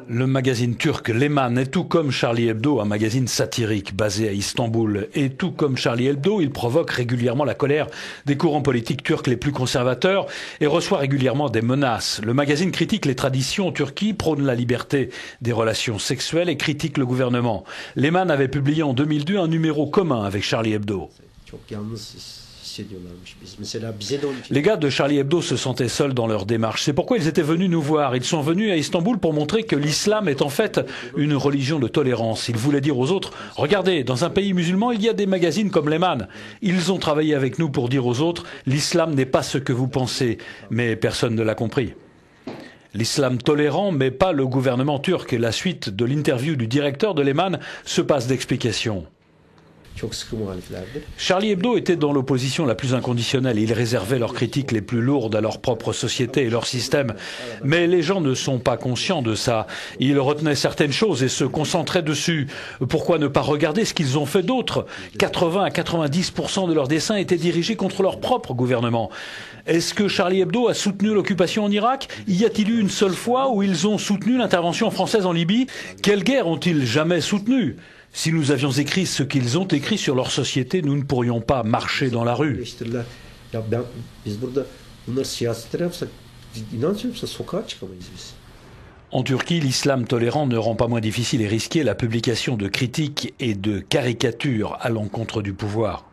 Le magazine turc Leman est tout comme Charlie Hebdo, un magazine satirique basé à Istanbul. Et tout comme Charlie Hebdo, il provoque régulièrement la colère des courants politiques turcs les plus conservateurs et reçoit régulièrement des menaces. Le magazine critique les traditions en Turquie, prône la liberté des relations sexuelles et critique le gouvernement. Leman avait publié en 2002 un numéro commun avec Charlie Hebdo. Les gars de Charlie Hebdo se sentaient seuls dans leur démarche. C'est pourquoi ils étaient venus nous voir. Ils sont venus à Istanbul pour montrer que l'islam est en fait une religion de tolérance. Ils voulaient dire aux autres, regardez, dans un pays musulman, il y a des magazines comme Leman. Ils ont travaillé avec nous pour dire aux autres, l'islam n'est pas ce que vous pensez. Mais personne ne l'a compris. L'islam tolérant, mais pas le gouvernement turc. La suite de l'interview du directeur de Leman se passe d'explications. Charlie Hebdo était dans l'opposition la plus inconditionnelle. Ils réservaient leurs critiques les plus lourdes à leur propre société et leur système. Mais les gens ne sont pas conscients de ça. Ils retenaient certaines choses et se concentraient dessus. Pourquoi ne pas regarder ce qu'ils ont fait d'autre? 80 à 90% de leurs dessins étaient dirigés contre leur propre gouvernement. Est-ce que Charlie Hebdo a soutenu l'occupation en Irak? Y a-t-il eu une seule fois où ils ont soutenu l'intervention française en Libye? Quelle guerre ont-ils jamais soutenue? Si nous avions écrit ce qu'ils ont écrit sur leur société, nous ne pourrions pas marcher dans la rue. En Turquie, l'islam tolérant ne rend pas moins difficile et risqué la publication de critiques et de caricatures à l'encontre du pouvoir.